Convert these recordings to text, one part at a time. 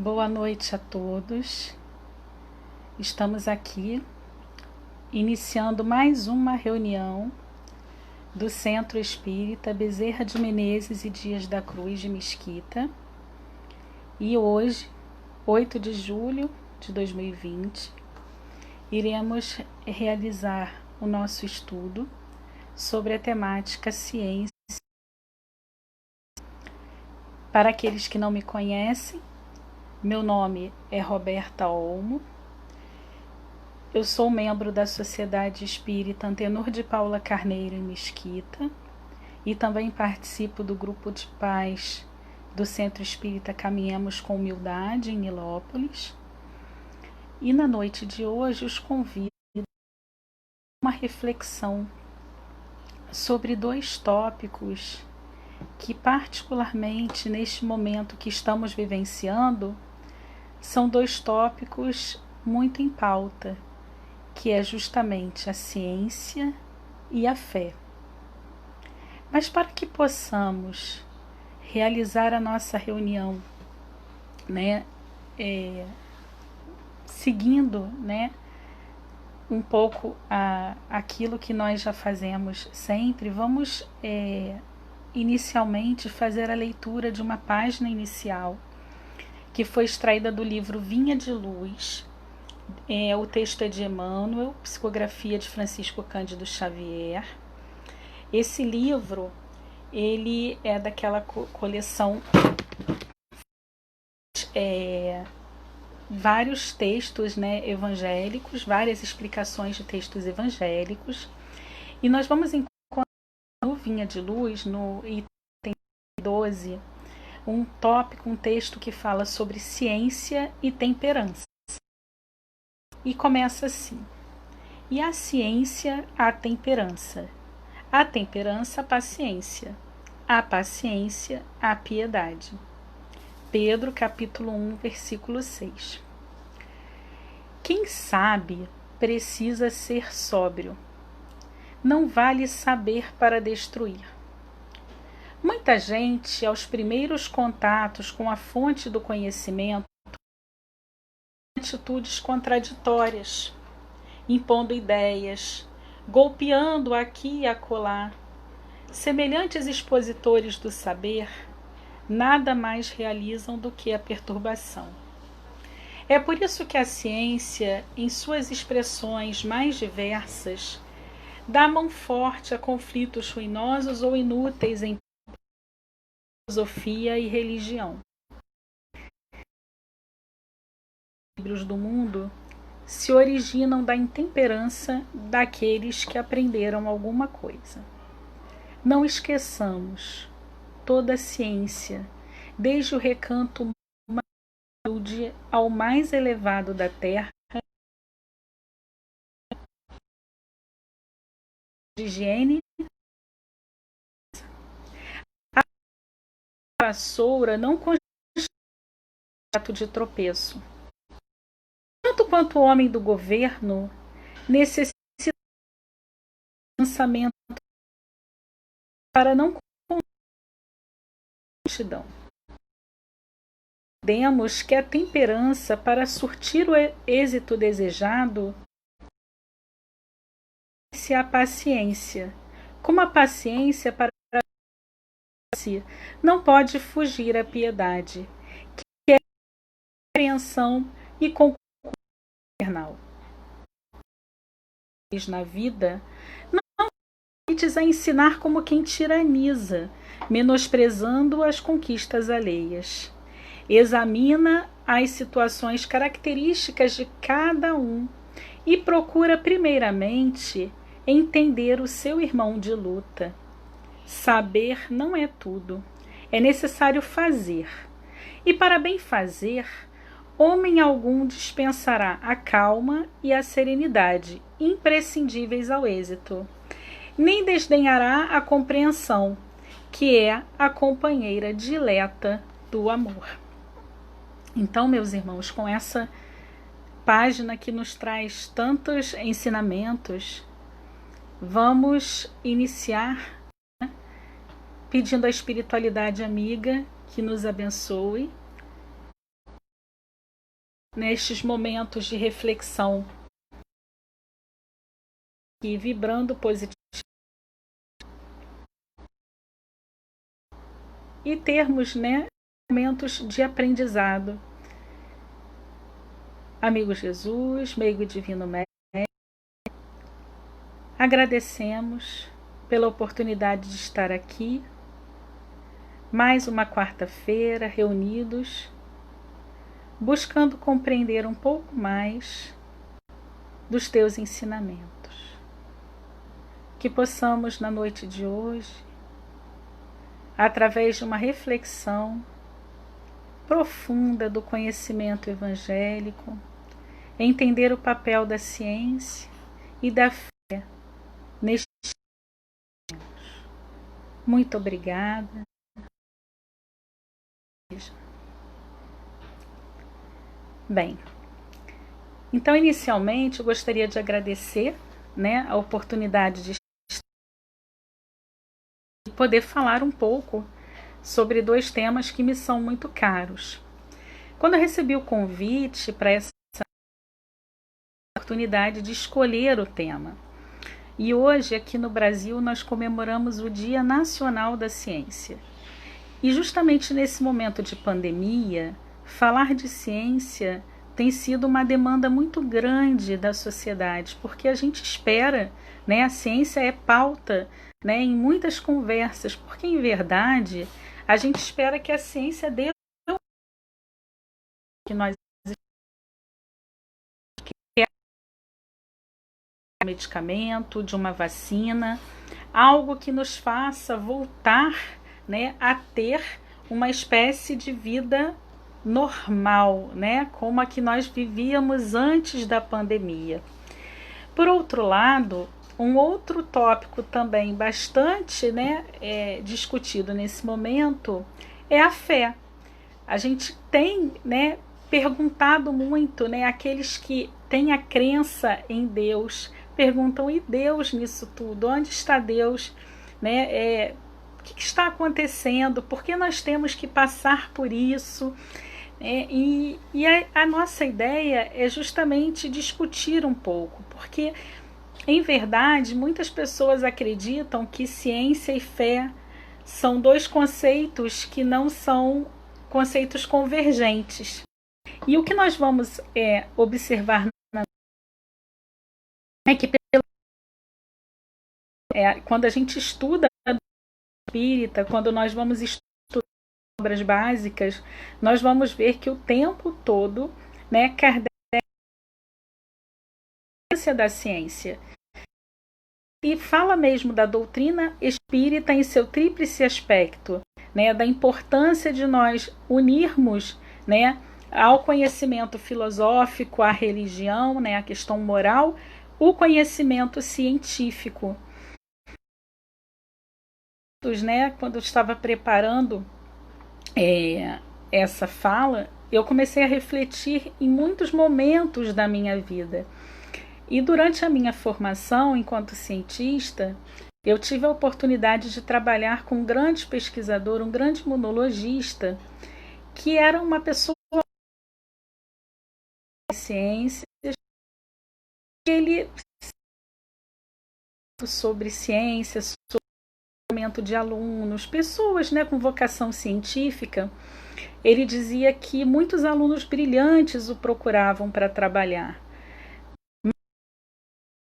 Boa noite a todos. Estamos aqui iniciando mais uma reunião do Centro Espírita Bezerra de Menezes e Dias da Cruz de Mesquita. E hoje, 8 de julho de 2020, iremos realizar o nosso estudo sobre a temática ciência. Para aqueles que não me conhecem, meu nome é Roberta Olmo. Eu sou membro da Sociedade Espírita Antenor de Paula Carneiro em Mesquita e também participo do grupo de paz do Centro Espírita Caminhamos com Humildade em Nilópolis. E na noite de hoje os convido a uma reflexão sobre dois tópicos que, particularmente neste momento que estamos vivenciando, são dois tópicos muito em pauta, que é justamente a ciência e a fé. Mas para que possamos realizar a nossa reunião, seguindo, um pouco aquilo que nós já fazemos sempre, vamos inicialmente fazer a leitura de uma página inicial que foi extraída do livro Vinha de Luz. O texto é de Emmanuel, psicografia de Francisco Cândido Xavier. Esse livro, ele é daquela coleção, vários textos evangélicos, várias explicações de textos evangélicos. E nós vamos encontrar no Vinha de Luz, no item 12, um tópico, um texto que fala sobre ciência e temperança. E começa assim: e a ciência, a temperança a paciência, a paciência, a piedade. Pedro, capítulo 1, versículo 6. Quem sabe precisa ser sóbrio. Não vale saber para destruir. Muita gente, aos primeiros contatos com a fonte do conhecimento, atitudes contraditórias, impondo ideias, golpeando aqui e acolá. Semelhantes expositores do saber nada mais realizam do que a perturbação. É por isso que a ciência, em suas expressões mais diversas, dá mão forte a conflitos ruinosos ou inúteis em filosofia e religião. Os livros do mundo se originam da intemperança daqueles que aprenderam alguma coisa. Não esqueçamos, toda a ciência, desde o recanto mais humilde ao mais elevado da terra, de higiene, a vassoura não constitui ato de tropeço. Tanto quanto o homem do governo necessita de pensamento para não multidão. Entendemos que a temperança, para surtir o êxito desejado, se a paciência, como a paciência para não pode fugir à piedade, que é a compreensão e conclusão eternal. Na vida, não limites a ensinar como quem tiraniza, menosprezando as conquistas alheias. Examina as situações características de cada um e procura primeiramente entender o seu irmão de luta. Saber não é tudo, é necessário fazer. E para bem fazer, homem algum dispensará a calma e a serenidade, imprescindíveis ao êxito. Nem desdenhará a compreensão, que é a companheira dileta do amor. Então, meus irmãos, com essa página que nos traz tantos ensinamentos, vamos iniciar pedindo à espiritualidade amiga que nos abençoe nestes momentos de reflexão e vibrando positivo e termos, né, momentos de aprendizado. Amigo Jesus, meigo divino mestre, agradecemos pela oportunidade de estar aqui, mais uma quarta-feira reunidos, buscando compreender um pouco mais dos teus ensinamentos. Que possamos na noite de hoje, através de uma reflexão profunda do conhecimento evangélico, entender o papel da ciência e da fé nestes tempos. Muito obrigada. Bem, então inicialmente eu gostaria de agradecer, né, a oportunidade de poder falar um pouco sobre dois temas que me são muito caros. Quando eu recebi o convite para essa oportunidade de escolher o tema, e hoje aqui no Brasil nós comemoramos o Dia Nacional da Ciência. E justamente nesse momento de pandemia, falar de ciência tem sido uma demanda muito grande da sociedade, porque a gente espera, né, a ciência é pauta, né, em muitas conversas, porque em verdade a gente espera que a ciência dê o que nós medicamento, de uma vacina, algo que nos faça voltar, né, a ter uma espécie de vida normal, né, como a que nós vivíamos antes da pandemia. Por outro lado, um outro tópico também bastante, né, discutido nesse momento é a fé. A gente tem, né, perguntado muito, né, aqueles que têm a crença em Deus, perguntam, e Deus nisso tudo? Onde está Deus? Né? O que está acontecendo? Por que nós temos que passar por isso? E a nossa ideia é justamente discutir um pouco, porque, em verdade, muitas pessoas acreditam que ciência e fé são dois conceitos que não são conceitos convergentes. E o que nós vamos observar é que quando a gente estuda a espírita, quando nós vamos estudar obras básicas, nós vamos ver que o tempo todo, né, Kardec da ciência e fala mesmo da doutrina espírita em seu tríplice aspecto, né, da importância de nós unirmos, né, ao conhecimento filosófico, à religião, né, à questão moral, o conhecimento científico. Né, quando eu estava preparando essa fala, eu comecei a refletir em muitos momentos da minha vida. E durante a minha formação enquanto cientista, eu tive a oportunidade de trabalhar com um grande pesquisador, um grande imunologista, que era uma pessoa de ciências. Ele sobre ciência, sobre de alunos, pessoas, né, com vocação científica, ele dizia que muitos alunos brilhantes o procuravam para trabalhar.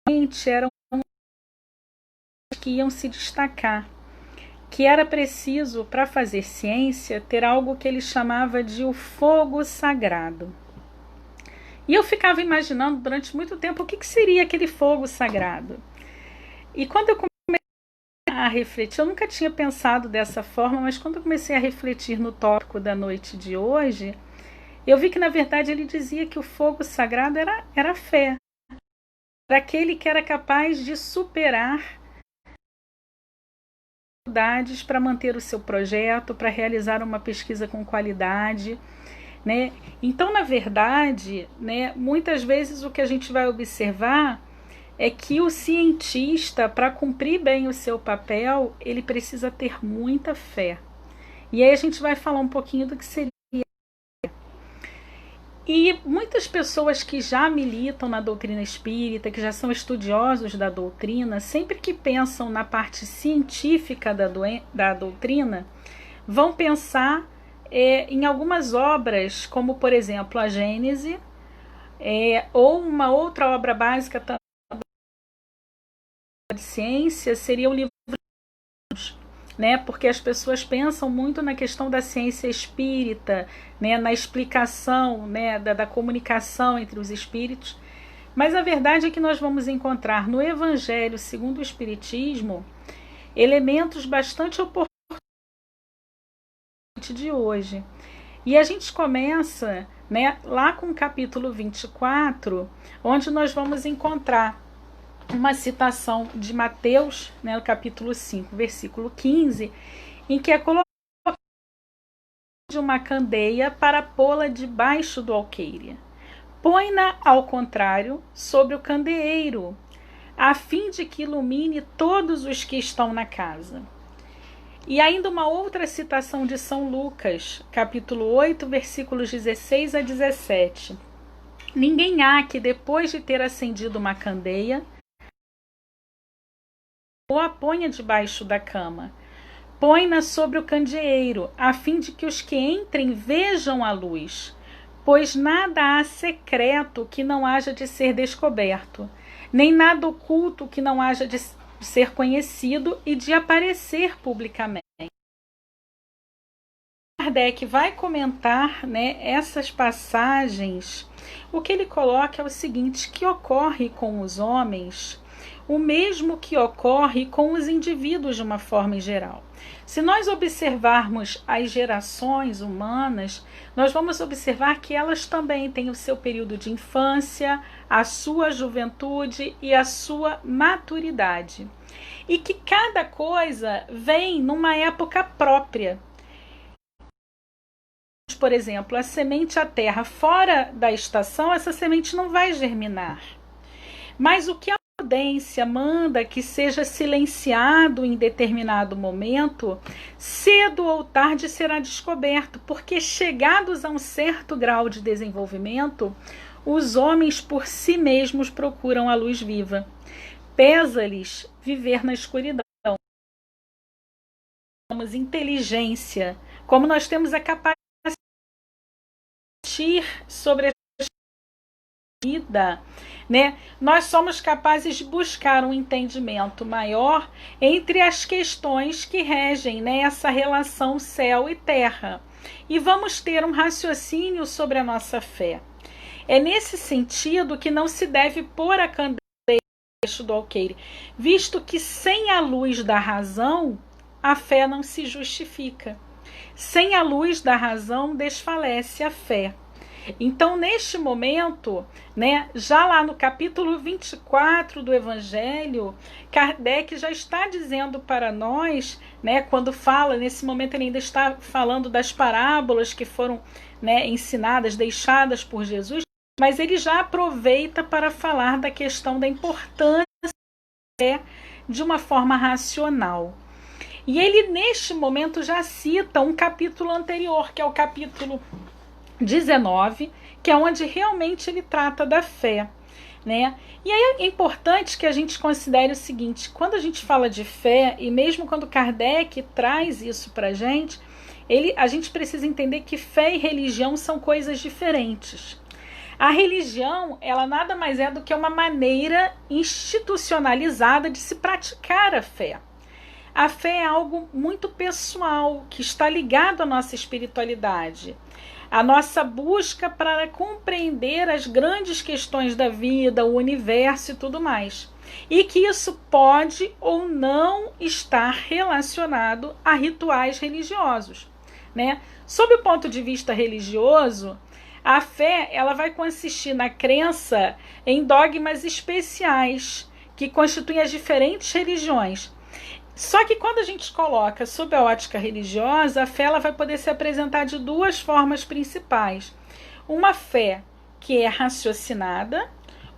Mas eram que iam se destacar, que era preciso, para fazer ciência, ter algo que ele chamava de o fogo sagrado. E eu ficava imaginando durante muito tempo o que seria aquele fogo sagrado. E quando eu a refletir, eu nunca tinha pensado dessa forma, mas quando eu comecei a refletir no tópico da noite de hoje, eu vi que na verdade ele dizia que o fogo sagrado era a fé, era aquele que era capaz de superar dificuldades para manter o seu projeto, para realizar uma pesquisa com qualidade, né? Então, na verdade, né, muitas vezes o que a gente vai observar é que o cientista, para cumprir bem o seu papel, ele precisa ter muita fé. E aí a gente vai falar um pouquinho do que seria. E muitas pessoas que já militam na doutrina espírita, que já são estudiosos da doutrina, sempre que pensam na parte científica da doutrina, vão pensar em algumas obras, como por exemplo a Gênese, ou uma outra obra básica de ciência seria o livro, né? Porque as pessoas pensam muito na questão da ciência espírita, né? Na explicação, né? da comunicação entre os espíritos, mas a verdade é que nós vamos encontrar no Evangelho segundo o Espiritismo elementos bastante oportunos de hoje. E a gente começa, né, lá com o capítulo 24, onde nós vamos encontrar uma citação de Mateus, né, no capítulo 5, versículo 15, em que é colocado de uma candeia para pô-la debaixo do alqueire. Põe-na, ao contrário, sobre o candeeiro, a fim de que ilumine todos os que estão na casa. E ainda uma outra citação de São Lucas, capítulo 8, versículos 16 a 17. Ninguém há que, depois de ter acendido uma candeia, ou a ponha debaixo da cama. Põe-na sobre o candeeiro, a fim de que os que entrem vejam a luz. Pois nada há secreto que não haja de ser descoberto, nem nada oculto que não haja de ser conhecido e de aparecer publicamente. Kardec vai comentar, né, essas passagens. O que ele coloca é o seguinte, que ocorre com os homens o mesmo que ocorre com os indivíduos de uma forma em geral. Se nós observarmos as gerações humanas, nós vamos observar que elas também têm o seu período de infância, a sua juventude e a sua maturidade. E que cada coisa vem numa época própria. Por exemplo, a semente à terra fora da estação, essa semente não vai germinar. Mas o que a prudência manda que seja silenciado em determinado momento, cedo ou tarde será descoberto, porque chegados a um certo grau de desenvolvimento, os homens por si mesmos procuram a luz viva. Pesa-lhes viver na escuridão. Temos inteligência, como nós temos a capacidade de agir sobre a vida, né? Nós somos capazes de buscar um entendimento maior entre as questões que regem, né, essa relação céu e terra. E vamos ter um raciocínio sobre a nossa fé. É nesse sentido que não se deve pôr a candeia debaixo do alqueire, visto que sem a luz da razão, a fé não se justifica. Sem a luz da razão, desfalece a fé. Então, neste momento, né, já lá no capítulo 24 do Evangelho, Kardec já está dizendo para nós, né, quando fala, nesse momento ele ainda está falando das parábolas que foram, né, ensinadas, deixadas por Jesus, mas ele já aproveita para falar da questão da importância da fé de uma forma racional. E ele, neste momento, já cita um capítulo anterior, que é o capítulo 19, que é onde realmente ele trata da fé, né? E aí é importante que a gente considere o seguinte, quando a gente fala de fé, e mesmo quando Kardec traz isso para a gente precisa entender que fé e religião são coisas diferentes. A religião, ela nada mais é do que uma maneira institucionalizada de se praticar a fé. A fé é algo muito pessoal, que está ligado à nossa espiritualidade. A nossa busca para compreender as grandes questões da vida, o universo e tudo mais. E que isso pode ou não estar relacionado a rituais religiosos, né? Sob o ponto de vista religioso, a fé ela vai consistir na crença em dogmas especiais que constituem as diferentes religiões. Só que quando a gente coloca sob a ótica religiosa, a fé ela vai poder se apresentar de duas formas principais. Uma fé que é raciocinada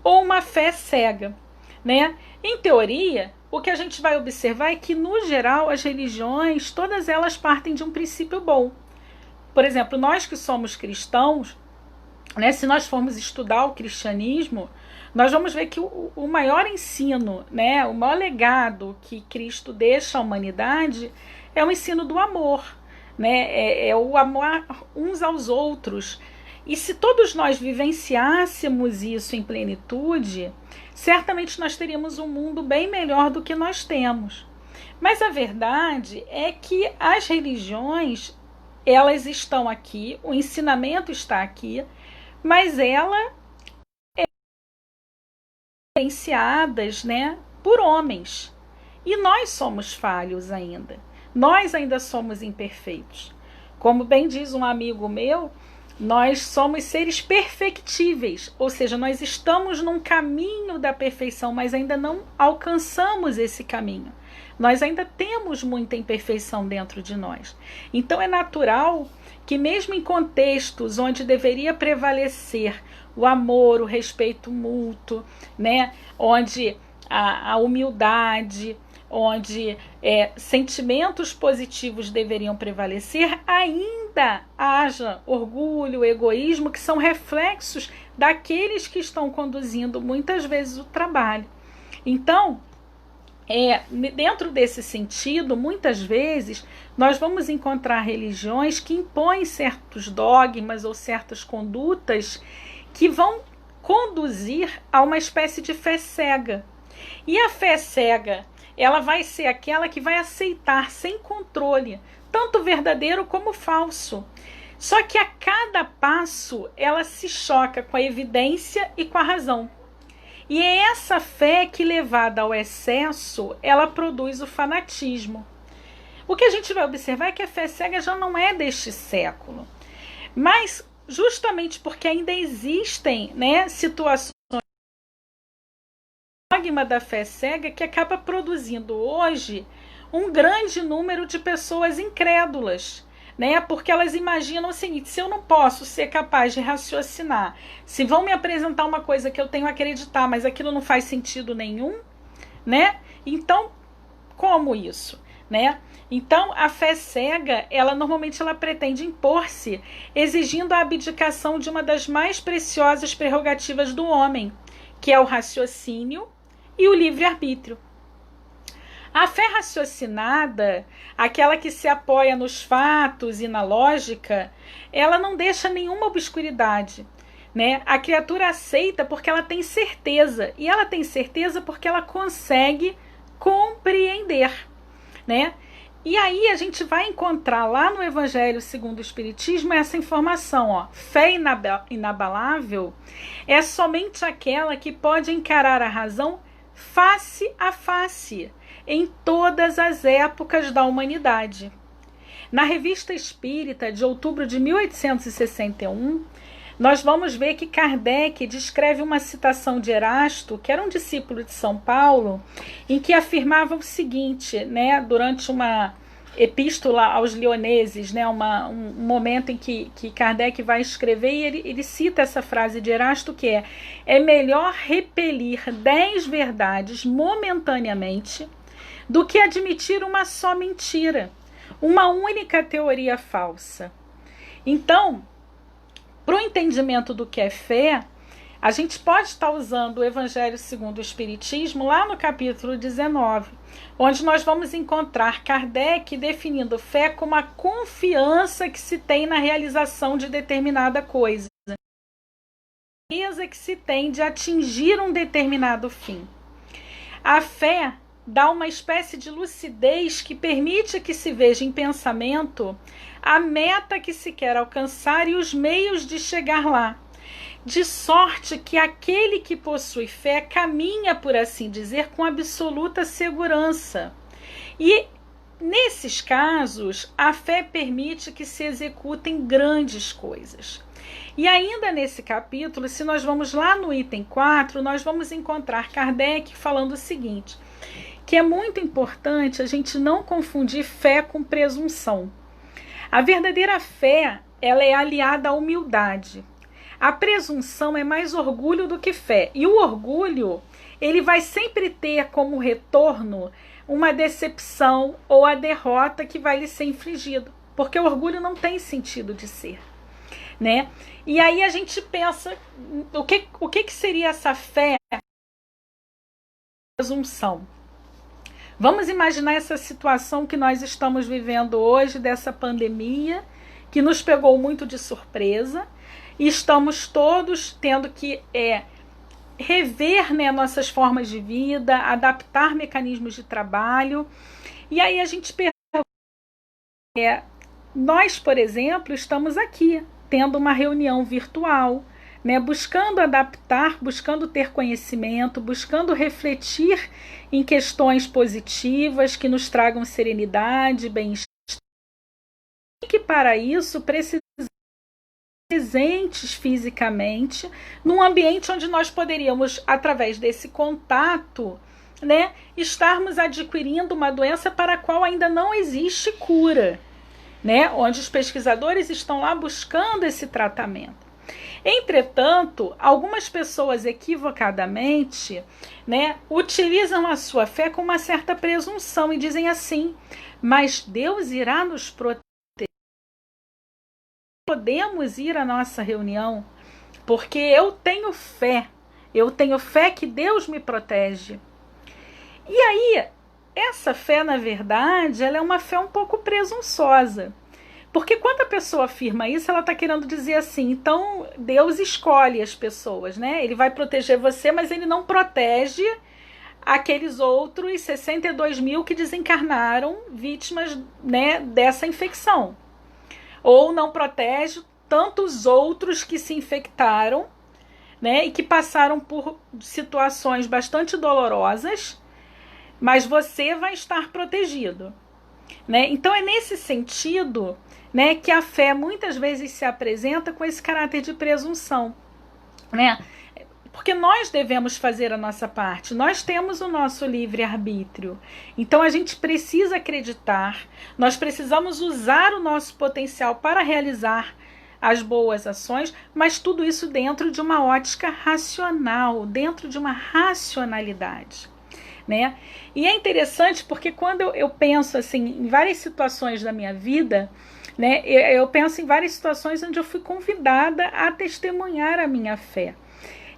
ou uma fé cega, né? Em teoria, o que a gente vai observar é que, no geral, as religiões, todas elas partem de um princípio bom. Por exemplo, nós que somos cristãos, né, se nós formos estudar o cristianismo, nós vamos ver que o maior ensino, né, o maior legado que Cristo deixa à humanidade é o ensino do amor, né, é o amor uns aos outros. E se todos nós vivenciássemos isso em plenitude, certamente nós teríamos um mundo bem melhor do que nós temos. Mas a verdade é que as religiões, elas estão aqui, o ensinamento está aqui, mas elas influenciadas, né, por homens. E nós somos falhos ainda. Nós ainda somos imperfeitos. Como bem diz um amigo meu, nós somos seres perfectíveis, ou seja, nós estamos num caminho da perfeição, mas ainda não alcançamos esse caminho. Nós ainda temos muita imperfeição dentro de nós. Então é natural que mesmo em contextos onde deveria prevalecer o amor, o respeito mútuo, né, onde a humildade, onde sentimentos positivos deveriam prevalecer, ainda haja orgulho, egoísmo, que são reflexos daqueles que estão conduzindo muitas vezes o trabalho. Então, dentro desse sentido, muitas vezes nós vamos encontrar religiões que impõem certos dogmas ou certas condutas que vão conduzir a uma espécie de fé cega. E a fé cega, ela vai ser aquela que vai aceitar sem controle, tanto verdadeiro como falso. Só que a cada passo ela se choca com a evidência e com a razão. E é essa fé que, levada ao excesso, ela produz o fanatismo. O que a gente vai observar é que a fé cega já não é deste século. Mas justamente porque ainda existem, né, situações dogma da fé cega que acaba produzindo hoje um grande número de pessoas incrédulas, né? Porque elas imaginam o seguinte: se eu não posso ser capaz de raciocinar, se vão me apresentar uma coisa que eu tenho a acreditar, mas aquilo não faz sentido nenhum, né? Então, como isso, né? Então, a fé cega, ela normalmente pretende impor-se, exigindo a abdicação de uma das mais preciosas prerrogativas do homem, que é o raciocínio e o livre-arbítrio. A fé raciocinada, aquela que se apoia nos fatos e na lógica, ela não deixa nenhuma obscuridade, né? A criatura aceita porque ela tem certeza, e ela tem certeza porque ela consegue compreender, né? E aí a gente vai encontrar lá no Evangelho segundo o Espiritismo essa informação, ó: fé inabalável é somente aquela que pode encarar a razão face a face, em todas as épocas da humanidade. Na Revista Espírita, de outubro de 1861, nós vamos ver que Kardec descreve uma citação de Erasto, que era um discípulo de São Paulo, em que afirmava o seguinte, né, durante uma epístola aos Lioneses, né, um momento em que Kardec vai escrever, e ele cita essa frase de Erasto, que é melhor repelir 10 verdades momentaneamente do que admitir uma só mentira, uma única teoria falsa. Então, para o entendimento do que é fé, a gente pode estar usando o Evangelho segundo o Espiritismo lá no capítulo 19, onde nós vamos encontrar Kardec definindo fé como a confiança que se tem na realização de determinada coisa, a certeza que se tem de atingir um determinado fim. A fé dá uma espécie de lucidez que permite que se veja em pensamento a meta que se quer alcançar e os meios de chegar lá, de sorte que aquele que possui fé caminha, por assim dizer, com absoluta segurança. E nesses casos, a fé permite que se executem grandes coisas. E ainda nesse capítulo, se nós vamos lá no item 4, nós vamos encontrar Kardec falando o seguinte, que é muito importante a gente não confundir fé com presunção. A verdadeira fé, ela é aliada à humildade. A presunção é mais orgulho do que fé. E o orgulho, ele vai sempre ter como retorno uma decepção ou a derrota que vai lhe ser infligida. Porque o orgulho não tem sentido de ser. né? E aí a gente pensa, o que seria essa fé? Presunção. Vamos imaginar essa situação que nós estamos vivendo hoje, dessa pandemia, que nos pegou muito de surpresa, e estamos todos tendo que rever, né, nossas formas de vida, adaptar mecanismos de trabalho. E aí a gente pergunta, nós, por exemplo, estamos aqui, tendo uma reunião virtual, né, buscando adaptar, buscando ter conhecimento, buscando refletir em questões positivas que nos tragam serenidade, bem-estar. E que para isso precisamos presentes fisicamente, num ambiente onde nós poderíamos, através desse contato, né, estarmos adquirindo uma doença para a qual ainda não existe cura, né, onde os pesquisadores estão lá buscando esse tratamento. Entretanto, algumas pessoas equivocadamente, né, utilizam a sua fé com uma certa presunção e dizem assim: mas Deus irá nos proteger. Podemos ir à nossa reunião porque eu tenho fé que Deus me protege. E aí, essa fé, na verdade, ela é uma fé um pouco presunçosa. Porque quando a pessoa afirma isso, ela está querendo dizer assim: então Deus escolhe as pessoas, né? Ele vai proteger você, mas ele não protege aqueles outros 62 mil que desencarnaram vítimas, né, dessa infecção. Ou não protege tantos outros que se infectaram, né, e que passaram por situações bastante dolorosas, mas você vai estar protegido, né? Então é nesse sentido, né, que a fé muitas vezes se apresenta com esse caráter de presunção, né? Porque nós devemos fazer a nossa parte, nós temos o nosso livre-arbítrio, então a gente precisa acreditar, nós precisamos usar o nosso potencial para realizar as boas ações, mas tudo isso dentro de uma ótica racional, dentro de uma racionalidade, né? E é interessante porque quando eu penso assim, em várias situações da minha vida, né, eu penso em várias situações onde eu fui convidada a testemunhar a minha fé.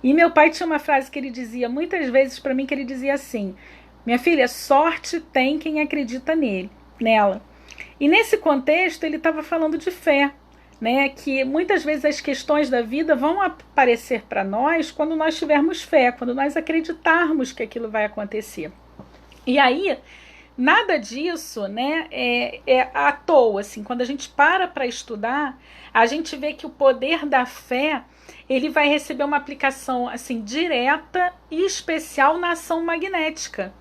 E meu pai tinha uma frase que ele dizia muitas vezes para mim, que ele dizia assim: minha filha, sorte tem quem acredita nela. E nesse contexto ele estava falando de fé, né? Que muitas vezes as questões da vida vão aparecer para nós quando nós tivermos fé, quando nós acreditarmos que aquilo vai acontecer. E aí, nada disso, né, é à toa. Assim, quando a gente para estudar, a gente vê que o poder da fé, ele vai receber uma aplicação assim direta e especial na ação magnética.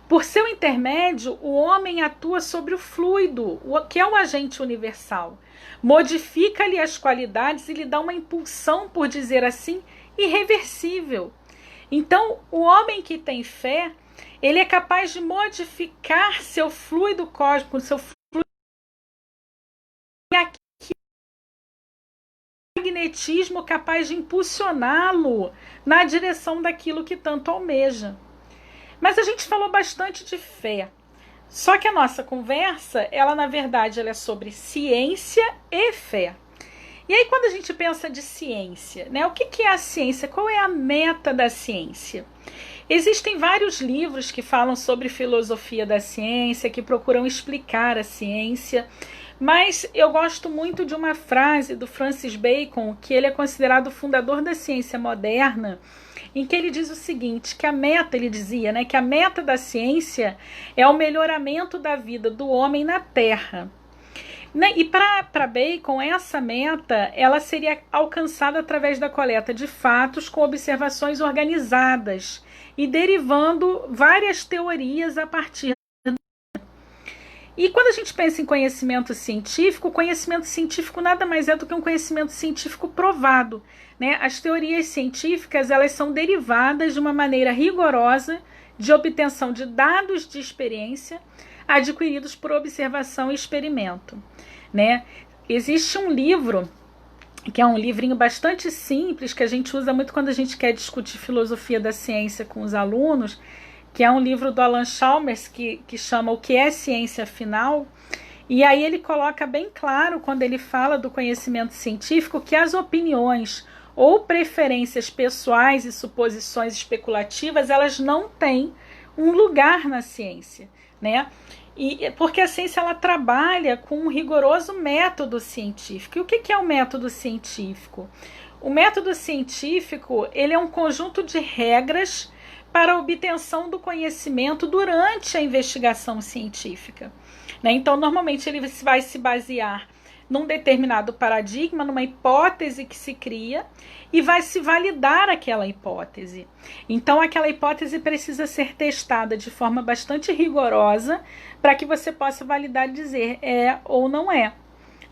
Por seu intermédio, o homem atua sobre o fluido, que é um agente universal. Modifica-lhe as qualidades e lhe dá uma impulsão, por dizer assim, irreversível. Então, o homem que tem fé, ele é capaz de modificar seu fluido cósmico, seu fluido magnetismo, capaz de impulsioná-lo na direção daquilo que tanto almeja. Mas a gente falou bastante de fé. Só que a nossa conversa, ela na verdade ela é sobre ciência e fé. E aí quando a gente pensa de ciência, né, o que é a ciência? Qual é a meta da ciência? Existem vários livros que falam sobre filosofia da ciência, que procuram explicar a ciência, mas eu gosto muito de uma frase do Francis Bacon, que ele é considerado o fundador da ciência moderna, em que ele diz o seguinte, que a meta, ele dizia, né, que a meta da ciência é o melhoramento da vida do homem na Terra. E para Bacon, essa meta ela seria alcançada através da coleta de fatos com observações organizadas e derivando várias teorias a partir. E quando a gente pensa em conhecimento científico, o conhecimento científico nada mais é do que um conhecimento científico provado, né? As teorias científicas, elas são derivadas de uma maneira rigorosa de obtenção de dados de experiência adquiridos por observação e experimento, né? Existe um livro, que é um livrinho bastante simples, que a gente usa muito quando a gente quer discutir filosofia da ciência com os alunos, que é um livro do Alan Chalmers, que chama O que é Ciência Afinal, E aí ele coloca bem claro, quando ele fala do conhecimento científico, que as opiniões ou preferências pessoais e suposições especulativas, elas não têm um lugar na ciência, né? E porque a ciência, ela trabalha com um rigoroso método científico. E o que é o método científico? O método científico, ele é um conjunto de regras para a obtenção do conhecimento durante a investigação científica, né? Então, normalmente, ele vai se basear num determinado paradigma, numa hipótese que se cria, e vai se validar aquela hipótese. Então, aquela hipótese precisa ser testada de forma bastante rigorosa para que você possa validar e dizer é ou não é,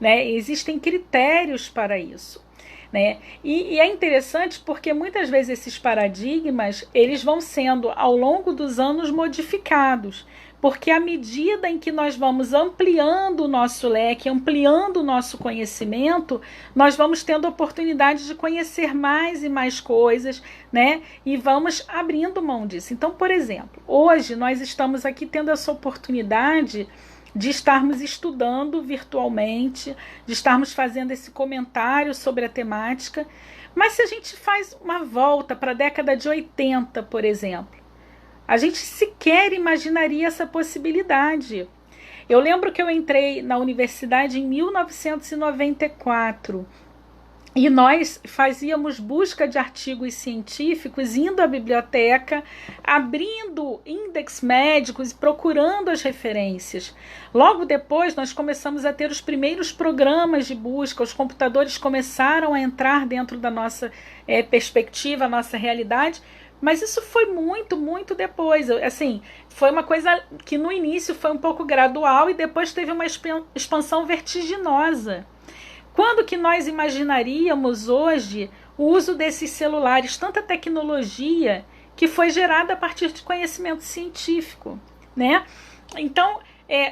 né? Existem critérios para isso, né? E é interessante porque muitas vezes esses paradigmas, eles vão sendo ao longo dos anos modificados, porque à medida em que nós vamos ampliando o nosso leque, ampliando o nosso conhecimento, nós vamos tendo oportunidade de conhecer mais e mais coisas, né? E vamos abrindo mão disso. Então, por exemplo, hoje nós estamos aqui tendo essa oportunidade de estarmos estudando virtualmente, de estarmos fazendo esse comentário sobre a temática. Mas se a gente faz uma volta para a década de 80, por exemplo, a gente sequer imaginaria essa possibilidade. Eu lembro que eu entrei na universidade em 1994 e nós fazíamos busca de artigos científicos, indo à biblioteca, abrindo índex médicos e procurando as referências. Logo depois, nós começamos a ter os primeiros programas de busca, os computadores começaram a entrar dentro da nossa perspectiva, a nossa realidade. Mas isso foi muito, muito depois. Assim, foi uma coisa que no início foi um pouco gradual e depois teve uma expansão vertiginosa. Quando que nós imaginaríamos hoje o uso desses celulares, tanta tecnologia que foi gerada a partir de conhecimento científico, né? Então,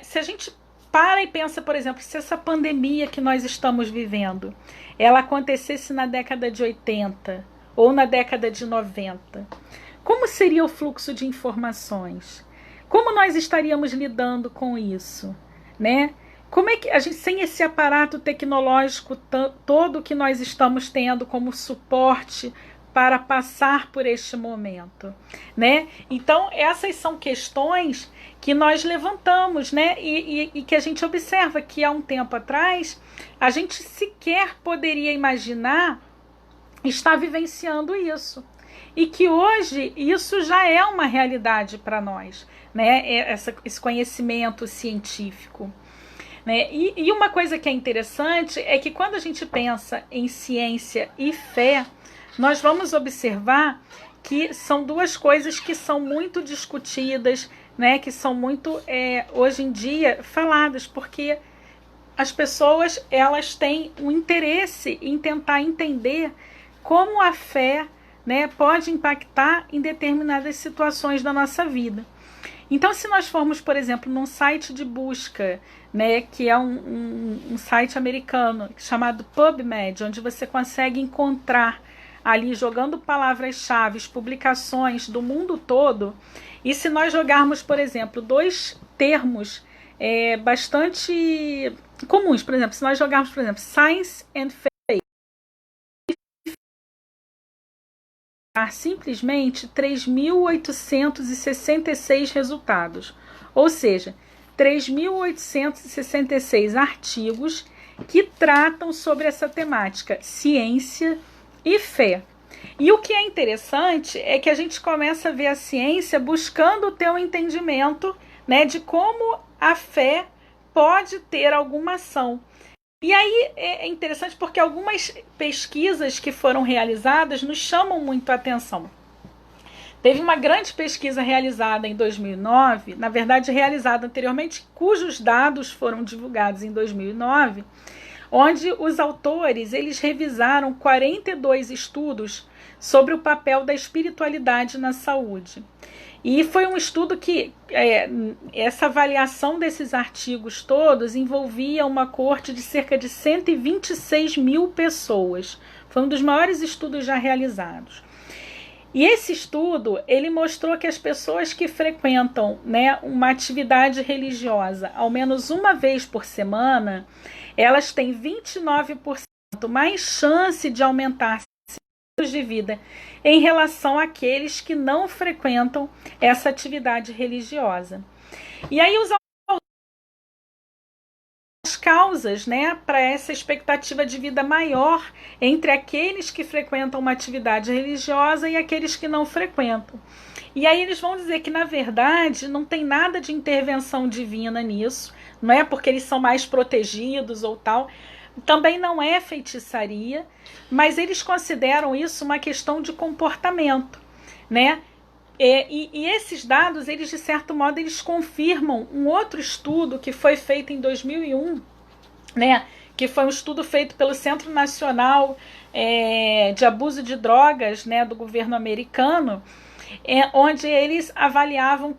se a gente para e pensa, por exemplo, se essa pandemia que nós estamos vivendo, ela acontecesse na década de 80, ou na década de 90. Como seria o fluxo de informações? Como nós estaríamos lidando com isso, né? Como é que a gente, sem esse aparato tecnológico todo que nós estamos tendo como suporte para passar por este momento, né? Então, essas são questões que nós levantamos, né? E que a gente observa que há um tempo atrás a gente sequer poderia imaginar está vivenciando isso. E que hoje isso já é uma realidade para nós, né? Esse conhecimento científico, né? E uma coisa que é interessante é que quando a gente pensa em ciência e fé, nós vamos observar que são duas coisas que são muito discutidas, né? Que são muito, hoje em dia, faladas, porque as pessoas, elas têm um interesse em tentar entender como a fé, né, pode impactar em determinadas situações da nossa vida. Então, se nós formos, por exemplo, num site de busca, né, que é um site americano chamado PubMed, onde você consegue encontrar ali, jogando palavras-chave, publicações do mundo todo, e se nós jogarmos, por exemplo, dois termos bastante comuns, por exemplo, se nós jogarmos, por exemplo, Science and Faith, simplesmente 3.866 resultados, ou seja, 3.866 artigos que tratam sobre essa temática, ciência e fé. E o que é interessante é que a gente começa a ver a ciência buscando ter um entendimento, né, de como a fé pode ter alguma ação. E aí é interessante porque algumas pesquisas que foram realizadas nos chamam muito a atenção. Teve uma grande pesquisa realizada em 2009, na verdade realizada anteriormente, cujos dados foram divulgados em 2009, onde os autores eles revisaram 42 estudos sobre o papel da espiritualidade na saúde. E foi um estudo que, essa avaliação desses artigos todos envolvia uma coorte de cerca de 126 mil pessoas. Foi um dos maiores estudos já realizados. E esse estudo, ele mostrou que as pessoas que frequentam, né, uma atividade religiosa ao menos uma vez por semana, elas têm 29% mais chance de aumentar de vida em relação àqueles que não frequentam essa atividade religiosa. E aí os causas, né, para essa expectativa de vida maior entre aqueles que frequentam uma atividade religiosa e aqueles que não frequentam. E aí eles vão dizer que, na verdade, não tem nada de intervenção divina nisso, não é porque eles são mais protegidos ou tal, também não é feitiçaria, mas eles consideram isso uma questão de comportamento, né? E esses dados, eles de certo modo, eles confirmam um outro estudo que foi feito em 2001, né, que foi um estudo feito pelo Centro Nacional de Abuso de Drogas, né, do governo americano, onde eles avaliaram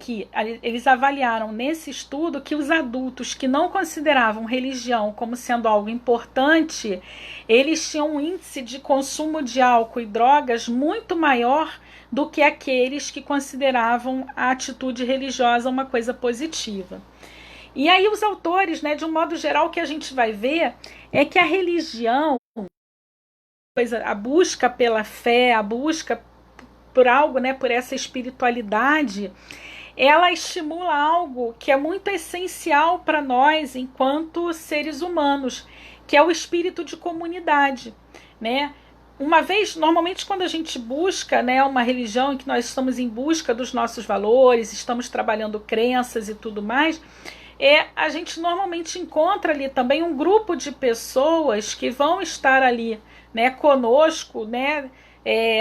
nesse estudo que os adultos que não consideravam religião como sendo algo importante, eles tinham um índice de consumo de álcool e drogas muito maior do que aqueles que consideravam a atitude religiosa uma coisa positiva. E aí os autores, né, de um modo geral, o que a gente vai ver é que a religião, a busca pela fé, a busca por algo, né, por essa espiritualidade, ela estimula algo que é muito essencial para nós enquanto seres humanos, que é o espírito de comunidade, né? Uma vez, normalmente quando a gente busca, né, uma religião em que nós estamos em busca dos nossos valores, estamos trabalhando crenças e tudo mais, a gente normalmente encontra ali também um grupo de pessoas que vão estar ali, né, conosco, né,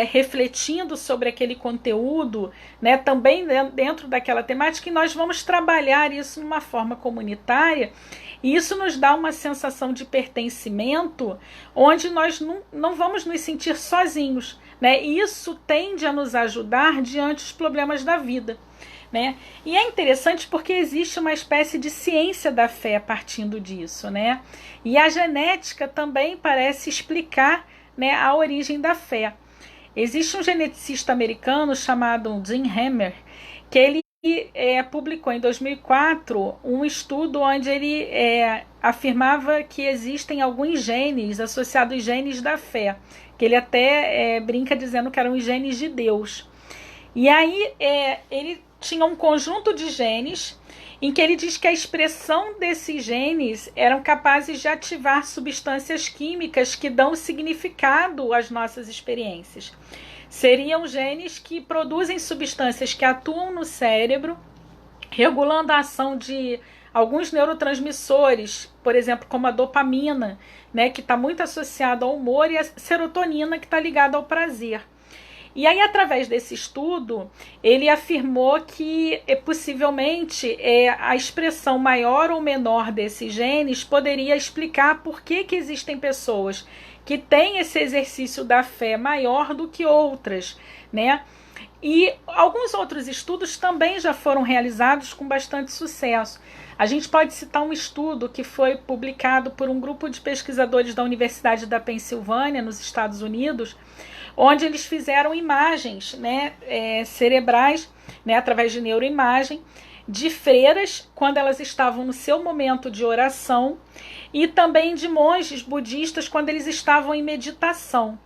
refletindo sobre aquele conteúdo, né, também dentro daquela temática, e nós vamos trabalhar isso numa forma comunitária, e isso nos dá uma sensação de pertencimento, onde nós não vamos nos sentir sozinhos, né, e isso tende a nos ajudar diante dos problemas da vida, né? E é interessante porque existe uma espécie de ciência da fé partindo disso, né? E a genética também parece explicar, né, a origem da fé. Existe um geneticista americano chamado Jim Hammer, que ele publicou em 2004 um estudo onde ele afirmava que existem alguns genes associados aos genes da fé, que ele até brinca dizendo que eram os genes de Deus. E aí ele tinha um conjunto de genes em que ele diz que a expressão desses genes eram capazes de ativar substâncias químicas que dão significado às nossas experiências. Seriam genes que produzem substâncias que atuam no cérebro, regulando a ação de alguns neurotransmissores, por exemplo, como a dopamina, né, que está muito associada ao humor, e a serotonina, que está ligada ao prazer. E aí, através desse estudo, ele afirmou que possivelmente a expressão maior ou menor desses genes poderia explicar por que existem pessoas que têm esse exercício da fé maior do que outras, né? E alguns outros estudos também já foram realizados com bastante sucesso. A gente pode citar um estudo que foi publicado por um grupo de pesquisadores da Universidade da Pensilvânia, nos Estados Unidos, onde eles fizeram imagens, né, cerebrais, né, através de neuroimagem, de freiras quando elas estavam no seu momento de oração, e também de monges budistas quando eles estavam em meditação.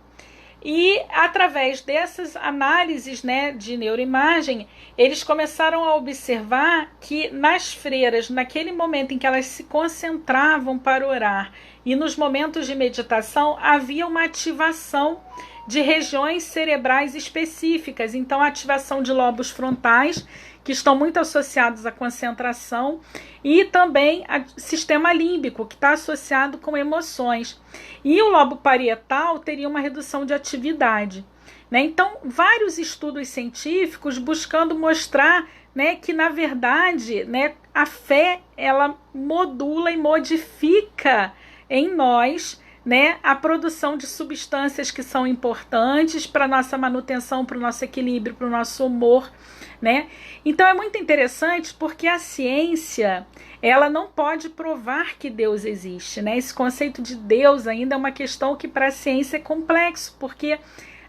E através dessas análises, né, de neuroimagem, eles começaram a observar que nas freiras, naquele momento em que elas se concentravam para orar e nos momentos de meditação, havia uma ativação de regiões cerebrais específicas. Então, a ativação de lobos frontais, que estão muito associados à concentração, e também o sistema límbico, que está associado com emoções. E o lobo parietal teria uma redução de atividade, né? Então, vários estudos científicos buscando mostrar, né, que, na verdade, né, a fé, ela modula e modifica em nós, né, a produção de substâncias que são importantes para a nossa manutenção, para o nosso equilíbrio, para o nosso humor, né? Então é muito interessante porque a ciência, ela não pode provar que Deus existe, né? Esse conceito de Deus ainda é uma questão que para a ciência é complexo, porque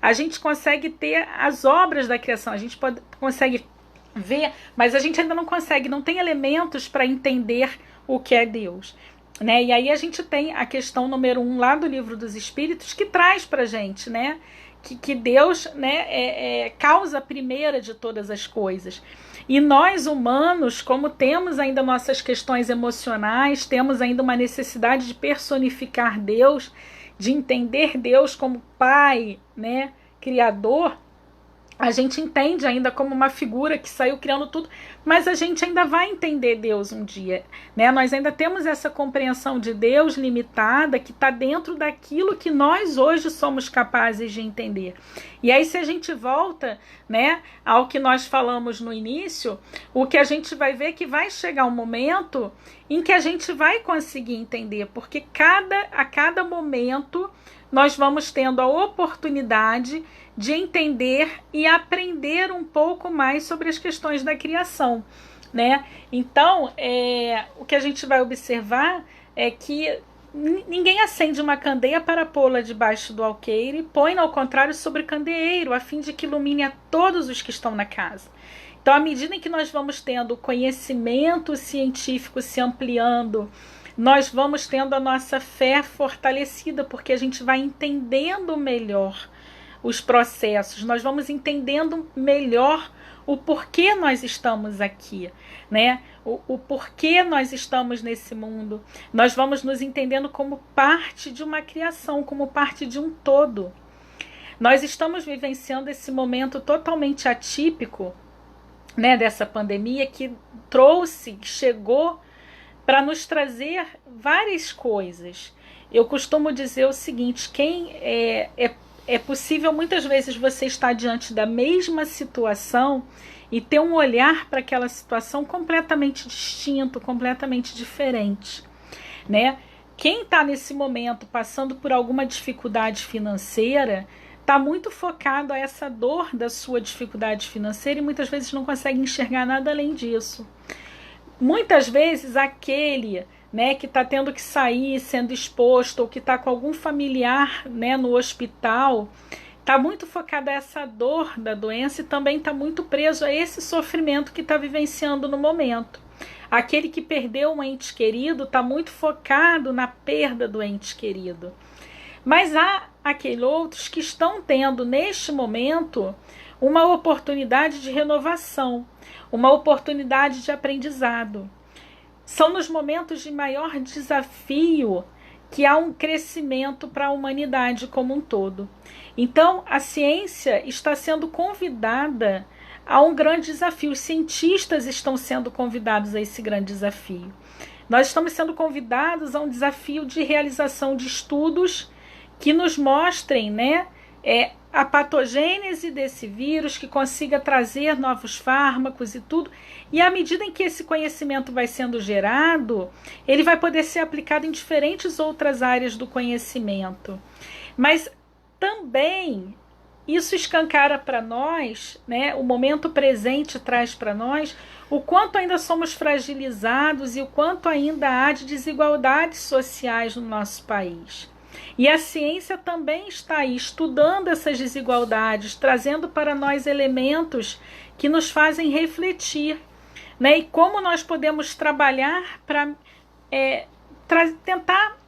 a gente consegue ter as obras da criação, a gente consegue ver, mas a gente ainda não consegue, não tem elementos para entender o que é Deus, né? E aí a gente tem a questão número 1 lá do Livro dos Espíritos, que traz para a gente, né, que Deus, né, é causa primeira de todas as coisas. E nós humanos, como temos ainda nossas questões emocionais, temos ainda uma necessidade de personificar Deus, de entender Deus como Pai, né, Criador, a gente entende ainda como uma figura que saiu criando tudo, mas a gente ainda vai entender Deus um dia, né? Nós ainda temos essa compreensão de Deus limitada, que está dentro daquilo que nós hoje somos capazes de entender. E aí, se a gente volta, né, ao que nós falamos no início, o que a gente vai ver é que vai chegar um momento em que a gente vai conseguir entender, porque a cada momento nós vamos tendo a oportunidade de entender e aprender um pouco mais sobre as questões da criação, né? Então, o que a gente vai observar é que ninguém acende uma candeia para pô-la debaixo do alqueire e põe-na, ao contrário, sobre o candeeiro, a fim de que ilumine a todos os que estão na casa. Então, à medida em que nós vamos tendo o conhecimento científico se ampliando, nós vamos tendo a nossa fé fortalecida, porque a gente vai entendendo melhor os processos, nós vamos entendendo melhor o porquê nós estamos aqui, né? O porquê nós estamos nesse mundo. Nós vamos nos entendendo como parte de uma criação, como parte de um todo. Nós estamos vivenciando esse momento totalmente atípico, né, dessa pandemia, que chegou para nos trazer várias coisas. Eu costumo dizer o seguinte: é possível muitas vezes você estar diante da mesma situação e ter um olhar para aquela situação completamente distinto, completamente diferente, né? Quem está nesse momento passando por alguma dificuldade financeira está muito focado a essa dor da sua dificuldade financeira e muitas vezes não consegue enxergar nada além disso. Muitas vezes aquele, né, que está tendo que sair, sendo exposto, ou que está com algum familiar, né, no hospital, está muito focado a essa dor da doença e também está muito preso a esse sofrimento que está vivenciando no momento. Aquele que perdeu um ente querido está muito focado na perda do ente querido. Mas há aqueles outros que estão tendo, neste momento, uma oportunidade de renovação, uma oportunidade de aprendizado. São nos momentos de maior desafio que há um crescimento para a humanidade como um todo. Então, a ciência está sendo convidada a um grande desafio. Os cientistas estão sendo convidados a esse grande desafio. Nós estamos sendo convidados a um desafio de realização de estudos que nos mostrem, né, a patogênese desse vírus, que consiga trazer novos fármacos e tudo. E à medida em que esse conhecimento vai sendo gerado, ele vai poder ser aplicado em diferentes outras áreas do conhecimento. Mas também isso escancara para nós, né, o momento presente traz para nós o quanto ainda somos fragilizados e o quanto ainda há de desigualdades sociais no nosso país. E a ciência também está aí estudando essas desigualdades, trazendo para nós elementos que nos fazem refletir, né? E como nós podemos trabalhar para tentar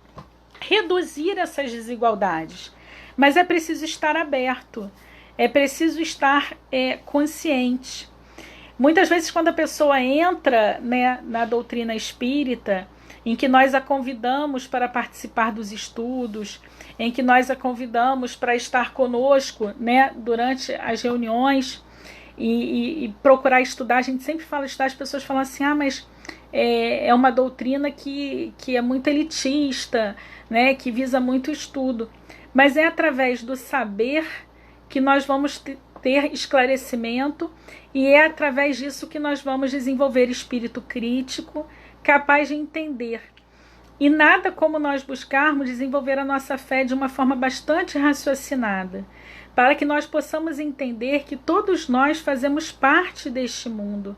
reduzir essas desigualdades. Mas é preciso estar aberto, é preciso estar consciente. Muitas vezes, quando a pessoa entra, né, na doutrina espírita, em que nós a convidamos para participar dos estudos, em que nós a convidamos para estar conosco, né, durante as reuniões e procurar estudar, a gente sempre fala estudar, as pessoas falam assim, mas é uma doutrina que é muito elitista, né, que visa muito estudo. Mas é através do saber que nós vamos ter esclarecimento e é através disso que nós vamos desenvolver espírito crítico, capaz de entender. E nada como nós buscarmos desenvolver a nossa fé de uma forma bastante raciocinada, para que nós possamos entender que todos nós fazemos parte deste mundo,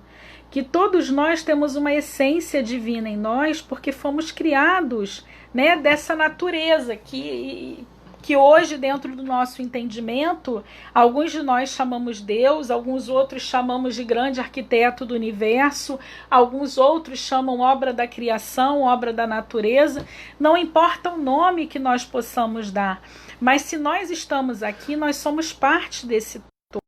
que todos nós temos uma essência divina em nós, porque fomos criados, né, dessa natureza, que que hoje, dentro do nosso entendimento, alguns de nós chamamos Deus, alguns outros chamamos de grande arquiteto do universo, alguns outros chamam obra da criação, obra da natureza. Não importa o nome que nós possamos dar, mas se nós estamos aqui, nós somos parte desse todo.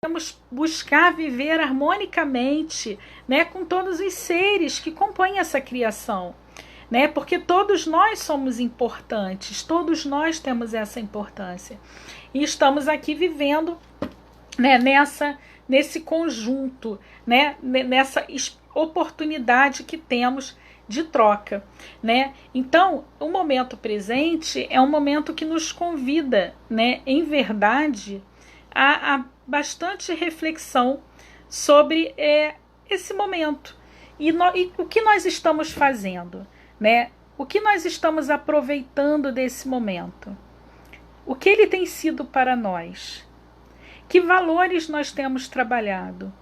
Devemos buscar viver harmonicamente, né, com todos os seres que compõem essa criação. Né? Porque todos nós somos importantes, todos nós temos essa importância. E estamos aqui vivendo, né, nesse conjunto, né, nessa oportunidade que temos de troca. Né? Então, o momento presente é um momento que nos convida, né, em verdade, a bastante reflexão sobre esse momento. E o que nós estamos fazendo? Né? O que nós estamos aproveitando desse momento? O que ele tem sido para nós? Que valores nós temos trabalhado?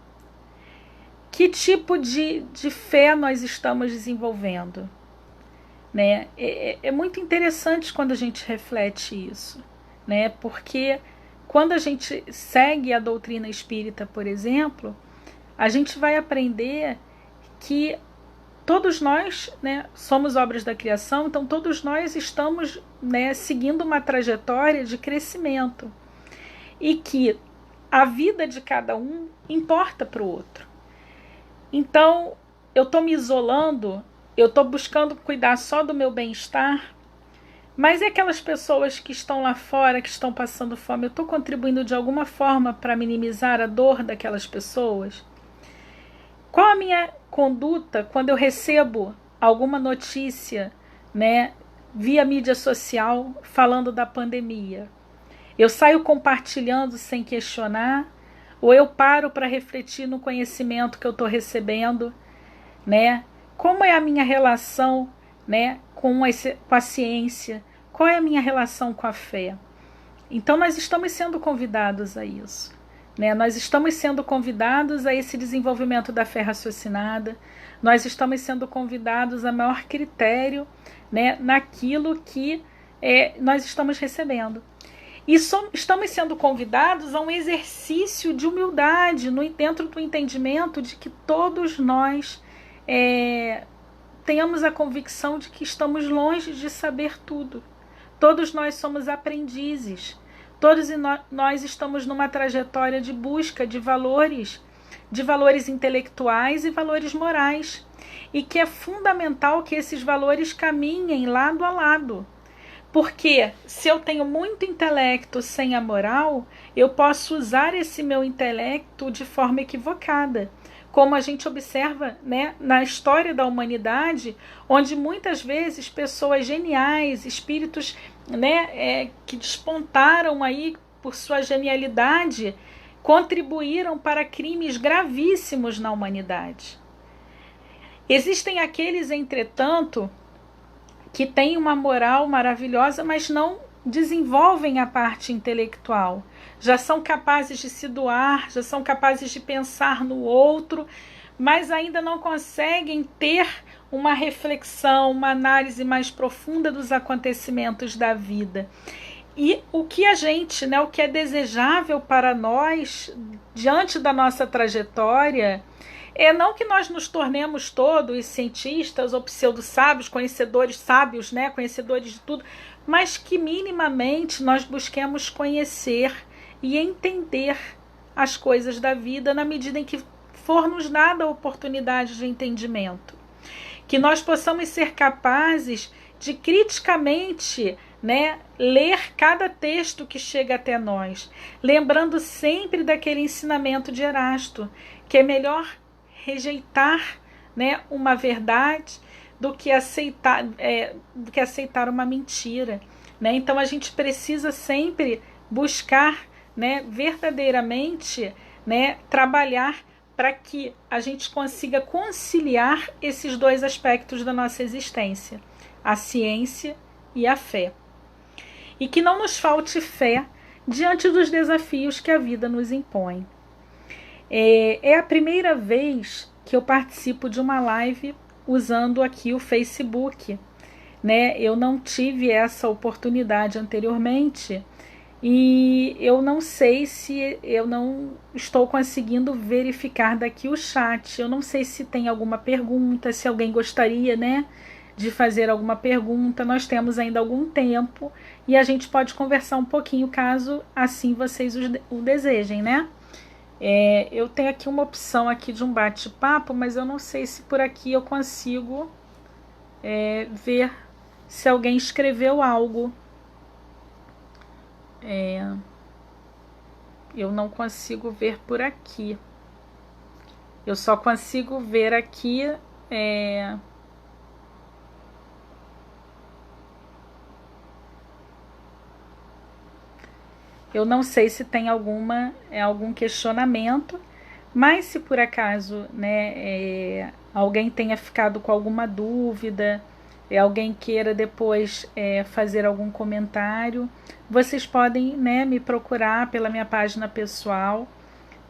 Que tipo de fé nós estamos desenvolvendo? Né? É muito interessante quando a gente reflete isso, né? Porque quando a gente segue a doutrina espírita, por exemplo, a gente vai aprender que todos nós, né, somos obras da criação, então todos nós estamos, né, seguindo uma trajetória de crescimento e que a vida de cada um importa para o outro. Então, eu estou me isolando, eu estou buscando cuidar só do meu bem-estar, mas e aquelas pessoas que estão lá fora, que estão passando fome, eu estou contribuindo de alguma forma para minimizar a dor daquelas pessoas? Qual a minha conduta quando eu recebo alguma notícia, né, via mídia social falando da pandemia? Eu saio compartilhando sem questionar, ou eu paro para refletir no conhecimento que eu estou recebendo, né? Como é a minha relação, né, com a ciência? Qual é a minha relação com a fé? Então nós estamos sendo convidados a isso. Né? Nós estamos sendo convidados a esse desenvolvimento da fé raciocinada, nós estamos sendo convidados a maior critério, né, naquilo que nós estamos recebendo. E estamos sendo convidados a um exercício de humildade dentro do entendimento de que todos nós tenhamos a convicção de que estamos longe de saber tudo. Todos nós somos aprendizes. Todos nós estamos numa trajetória de busca de valores intelectuais e valores morais, e que é fundamental que esses valores caminhem lado a lado. Porque se eu tenho muito intelecto sem a moral, eu posso usar esse meu intelecto de forma equivocada. Como a gente observa, né, na história da humanidade, onde muitas vezes pessoas geniais, espíritos, né, que despontaram aí por sua genialidade, contribuíram para crimes gravíssimos na humanidade. Existem aqueles, entretanto, que têm uma moral maravilhosa, mas não desenvolvem a parte intelectual. Já são capazes de se doar, já são capazes de pensar no outro, mas ainda não conseguem ter uma reflexão, uma análise mais profunda dos acontecimentos da vida. E o que a gente, né, o que é desejável para nós, diante da nossa trajetória, é não que nós nos tornemos todos cientistas ou pseudo-sábios, conhecedores sábios, né, conhecedores de tudo, mas que minimamente nós busquemos conhecer e entender as coisas da vida na medida em que for nos dada a oportunidade de entendimento. Que nós possamos ser capazes de criticamente, né, ler cada texto que chega até nós, lembrando sempre daquele ensinamento de Erasto, que é melhor rejeitar, né, uma verdade do que aceitar uma mentira. Né? Então a gente precisa sempre buscar, né, verdadeiramente, né, trabalhar para que a gente consiga conciliar esses dois aspectos da nossa existência, a ciência e a fé. E que não nos falte fé diante dos desafios que a vida nos impõe. É a primeira vez que eu participo de uma live usando aqui o Facebook, né? Eu não tive essa oportunidade anteriormente e eu não sei se eu não estou conseguindo verificar daqui o chat. Eu não sei se tem alguma pergunta, se alguém gostaria, né, de fazer alguma pergunta. Nós temos ainda algum tempo e a gente pode conversar um pouquinho, caso assim vocês o desejem, né? Eu tenho aqui uma opção aqui de um bate-papo, mas eu não sei se por aqui eu consigo ver se alguém escreveu algo. Eu não consigo ver por aqui. Eu só consigo ver aqui eu não sei se tem algum questionamento, mas se por acaso, né, alguém tenha ficado com alguma dúvida, alguém queira depois fazer algum comentário, vocês podem, né, me procurar pela minha página pessoal,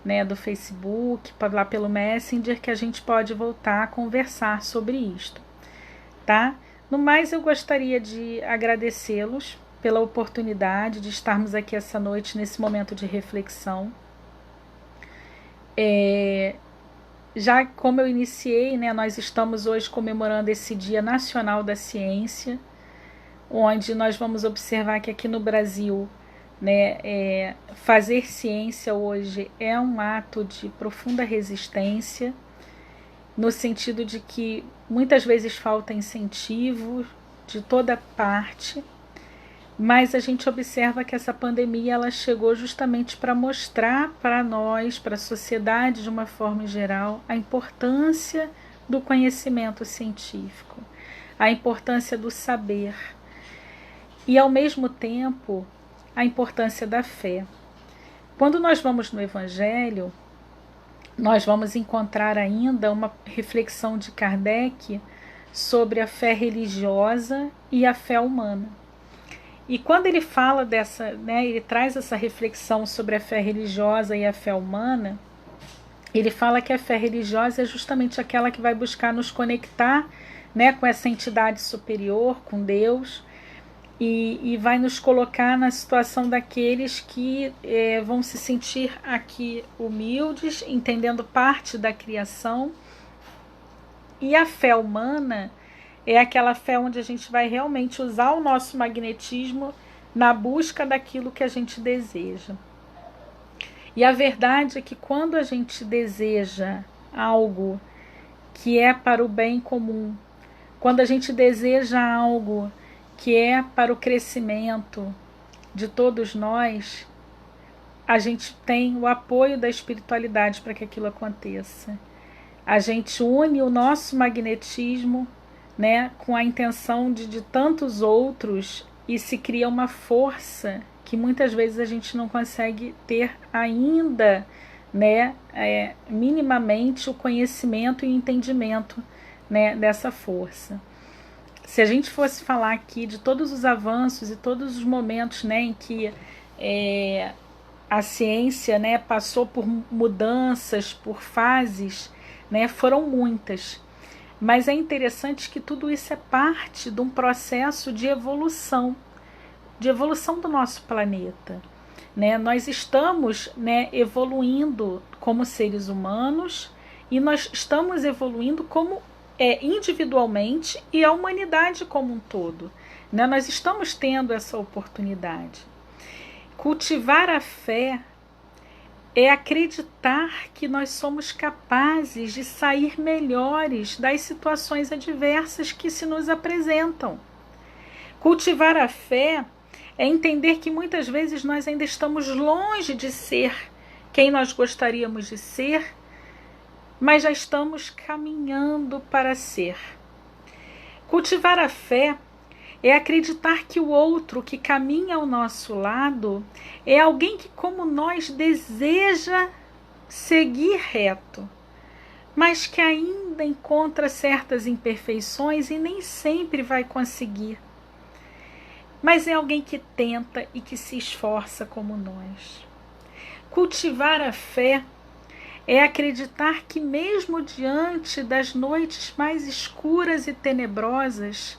né, do Facebook, lá pelo Messenger, que a gente pode voltar a conversar sobre isto, tá? No mais, eu gostaria de agradecê-los pela oportunidade de estarmos aqui essa noite nesse momento de reflexão. Já como eu iniciei, né, nós estamos hoje comemorando esse Dia Nacional da Ciência, onde nós vamos observar que aqui no Brasil, né, fazer ciência hoje é um ato de profunda resistência, no sentido de que muitas vezes falta incentivo de toda parte, mas a gente observa que essa pandemia ela chegou justamente para mostrar para nós, para a sociedade de uma forma geral, a importância do conhecimento científico, a importância do saber e, ao mesmo tempo, a importância da fé. Quando nós vamos no Evangelho, nós vamos encontrar ainda uma reflexão de Kardec sobre a fé religiosa e a fé humana. E quando ele fala dessa, né, ele traz essa reflexão sobre a fé religiosa e a fé humana, ele fala que a fé religiosa é justamente aquela que vai buscar nos conectar, né, com essa entidade superior, com Deus, e vai nos colocar na situação daqueles que vão se sentir aqui humildes, entendendo parte da criação. E a fé humana é aquela fé onde a gente vai realmente usar o nosso magnetismo na busca daquilo que a gente deseja. E a verdade é que quando a gente deseja algo que é para o bem comum, quando a gente deseja algo que é para o crescimento de todos nós, a gente tem o apoio da espiritualidade para que aquilo aconteça. A gente une o nosso magnetismo, né, com a intenção de tantos outros e se cria uma força que muitas vezes a gente não consegue ter ainda, né, minimamente o conhecimento e o entendimento, né, dessa força. Se a gente fosse falar aqui de todos os avanços e todos os momentos, né, em que a ciência, né, passou por mudanças, por fases, né, foram muitas. Mas é interessante que tudo isso é parte de um processo de evolução do nosso planeta. Né? Nós estamos, né, evoluindo como seres humanos e nós estamos evoluindo como individualmente e a humanidade como um todo. Né? Nós estamos tendo essa oportunidade. Cultivar a fé é acreditar que nós somos capazes de sair melhores das situações adversas que se nos apresentam. Cultivar a fé é entender que muitas vezes nós ainda estamos longe de ser quem nós gostaríamos de ser, mas já estamos caminhando para ser. Cultivar a fé é acreditar que o outro que caminha ao nosso lado é alguém que, como nós, deseja seguir reto, mas que ainda encontra certas imperfeições e nem sempre vai conseguir. Mas é alguém que tenta e que se esforça como nós. Cultivar a fé é acreditar que mesmo diante das noites mais escuras e tenebrosas,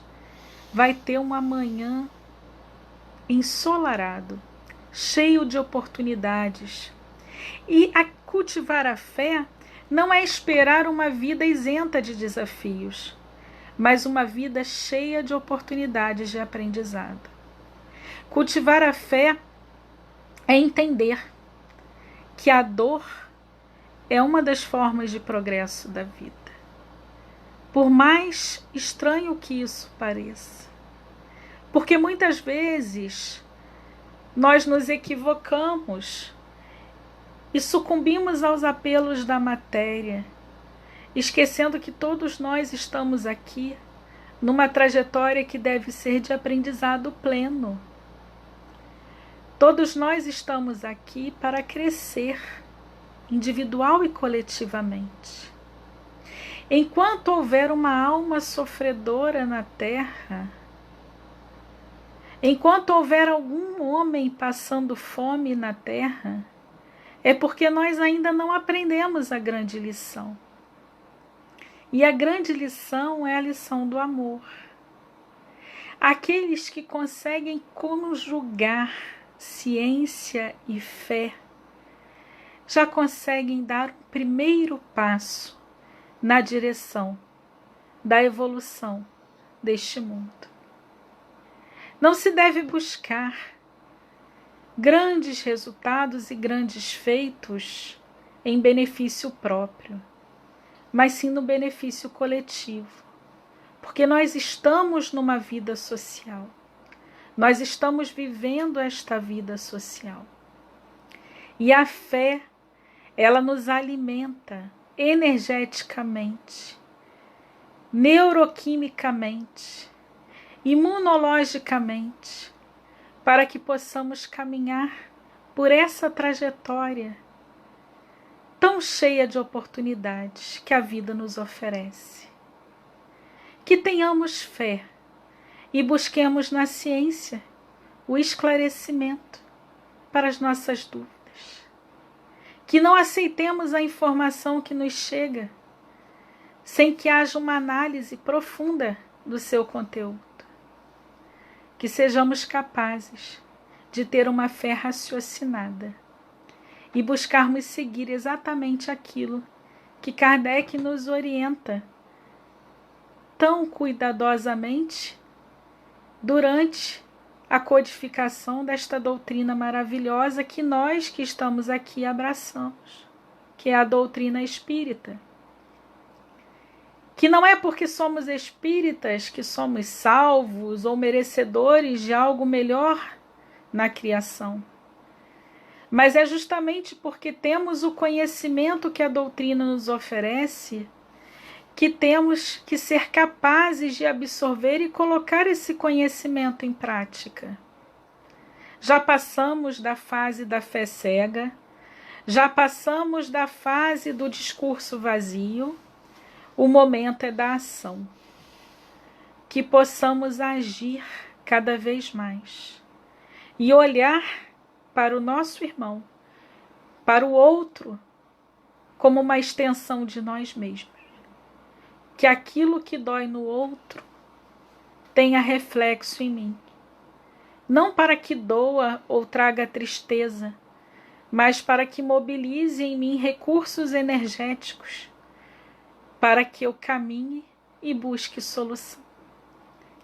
vai ter um amanhã ensolarado, cheio de oportunidades. E cultivar a fé não é esperar uma vida isenta de desafios, mas uma vida cheia de oportunidades de aprendizado. Cultivar a fé é entender que a dor é uma das formas de progresso da vida. Por mais estranho que isso pareça. Porque muitas vezes nós nos equivocamos e sucumbimos aos apelos da matéria, esquecendo que todos nós estamos aqui numa trajetória que deve ser de aprendizado pleno. Todos nós estamos aqui para crescer, individual e coletivamente. Enquanto houver uma alma sofredora na terra, enquanto houver algum homem passando fome na terra, é porque nós ainda não aprendemos a grande lição. E a grande lição é a lição do amor. Aqueles que conseguem conjugar ciência e fé já conseguem dar o primeiro passo na direção da evolução deste mundo. Não se deve buscar grandes resultados e grandes feitos em benefício próprio, mas sim no benefício coletivo, porque nós estamos numa vida social, nós estamos vivendo esta vida social. E a fé, ela nos alimenta energeticamente, neuroquimicamente, imunologicamente, para que possamos caminhar por essa trajetória tão cheia de oportunidades que a vida nos oferece. Que tenhamos fé e busquemos na ciência o esclarecimento para as nossas dúvidas. Que não aceitemos a informação que nos chega sem que haja uma análise profunda do seu conteúdo. Que sejamos capazes de ter uma fé raciocinada e buscarmos seguir exatamente aquilo que Kardec nos orienta tão cuidadosamente durante a codificação desta doutrina maravilhosa que nós que estamos aqui abraçamos, que é a doutrina espírita. Que não é porque somos espíritas que somos salvos ou merecedores de algo melhor na criação, mas é justamente porque temos o conhecimento que a doutrina nos oferece que temos que ser capazes de absorver e colocar esse conhecimento em prática. Já passamos da fase da fé cega, já passamos da fase do discurso vazio, o momento é da ação. Que possamos agir cada vez mais e olhar para o nosso irmão, para o outro, como uma extensão de nós mesmos. Que aquilo que dói no outro tenha reflexo em mim. Não para que doa ou traga tristeza, mas para que mobilize em mim recursos energéticos, para que eu caminhe e busque solução.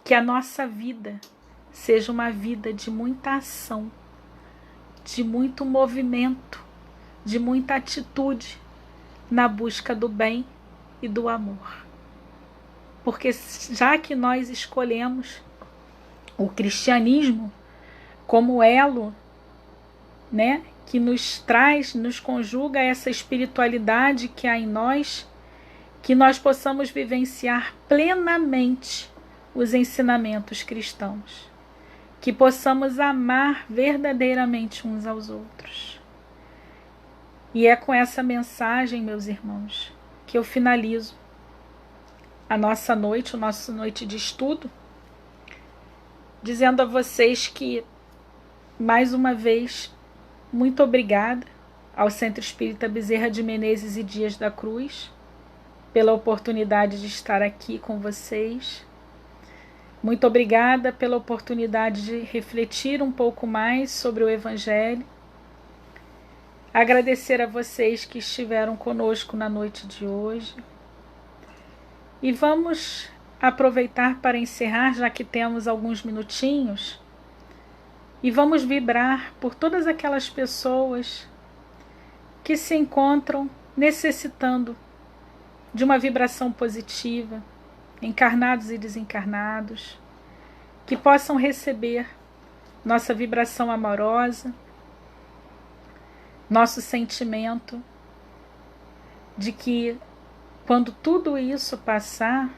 Que a nossa vida seja uma vida de muita ação, de muito movimento, de muita atitude na busca do bem e do amor. Porque já que nós escolhemos o cristianismo como elo, né, que nos traz, nos conjuga essa espiritualidade que há em nós, que nós possamos vivenciar plenamente os ensinamentos cristãos, que possamos amar verdadeiramente uns aos outros. E é com essa mensagem, meus irmãos, que eu finalizo a nossa noite, noite de estudo, dizendo a vocês que, mais uma vez, muito obrigada ao Centro Espírita Bezerra de Menezes e Dias da Cruz, pela oportunidade de estar aqui com vocês. Muito obrigada pela oportunidade de refletir um pouco mais sobre o Evangelho. Agradecer a vocês que estiveram conosco na noite de hoje. E vamos aproveitar para encerrar, já que temos alguns minutinhos, e vamos vibrar por todas aquelas pessoas que se encontram necessitando de uma vibração positiva, encarnados e desencarnados, que possam receber nossa vibração amorosa, nosso sentimento de que, quando tudo isso passar,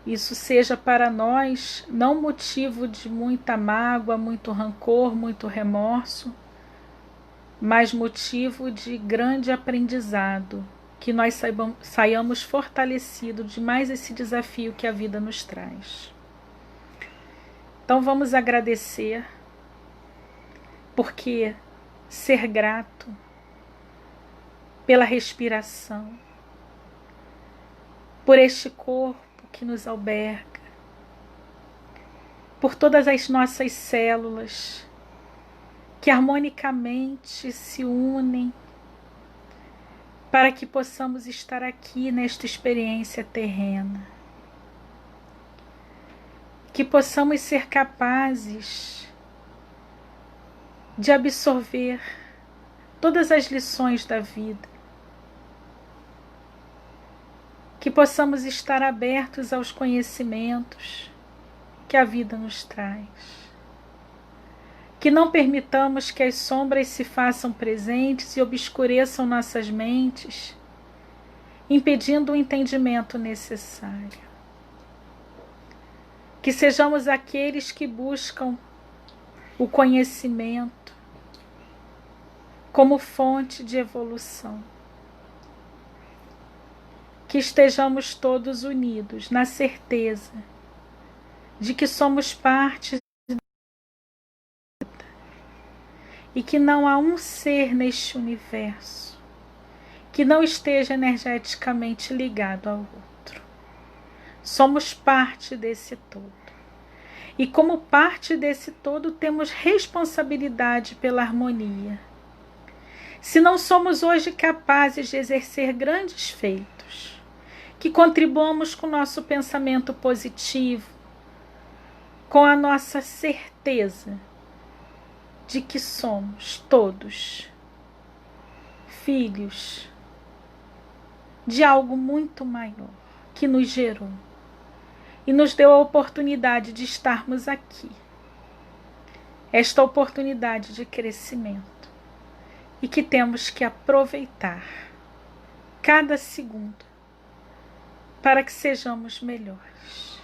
isso seja para nós não motivo de muita mágoa, muito rancor, muito remorso, mas motivo de grande aprendizado, que nós saiamos fortalecidos de mais esse desafio que a vida nos traz. Então vamos agradecer, porque ser grato pela respiração, por este corpo que nos alberga, por todas as nossas células que harmonicamente se unem para que possamos estar aqui nesta experiência terrena. Que possamos ser capazes de absorver todas as lições da vida. Que possamos estar abertos aos conhecimentos que a vida nos traz. Que não permitamos que as sombras se façam presentes e obscureçam nossas mentes, impedindo o entendimento necessário. Que sejamos aqueles que buscam o conhecimento como fonte de evolução. Que estejamos todos unidos na certeza de que somos parte e que não há um ser neste universo que não esteja energeticamente ligado ao outro. Somos parte desse todo. E como parte desse todo, temos responsabilidade pela harmonia. Se não somos hoje capazes de exercer grandes feitos, que contribuamos com o nosso pensamento positivo, com a nossa certeza de que somos todos filhos de algo muito maior que nos gerou e nos deu a oportunidade de estarmos aqui. Esta oportunidade de crescimento e que temos que aproveitar cada segundo para que sejamos melhores,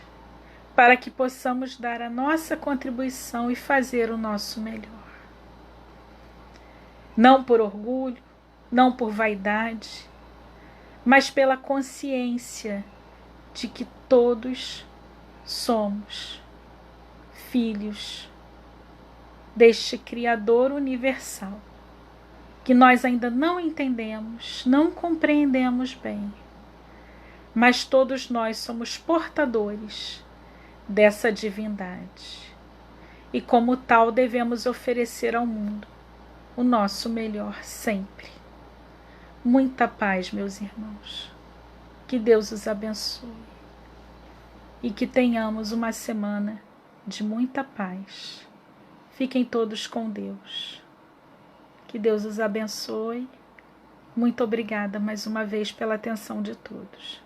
para que possamos dar a nossa contribuição e fazer o nosso melhor. Não por orgulho, não por vaidade, mas pela consciência de que todos somos filhos deste Criador universal, que nós ainda não entendemos, não compreendemos bem, mas todos nós somos portadores dessa divindade e, como tal, devemos oferecer ao mundo o nosso melhor sempre. Muita paz, meus irmãos. Que Deus os abençoe e que tenhamos uma semana de muita paz. Fiquem todos com Deus. Que Deus os abençoe. Muito obrigada mais uma vez pela atenção de todos.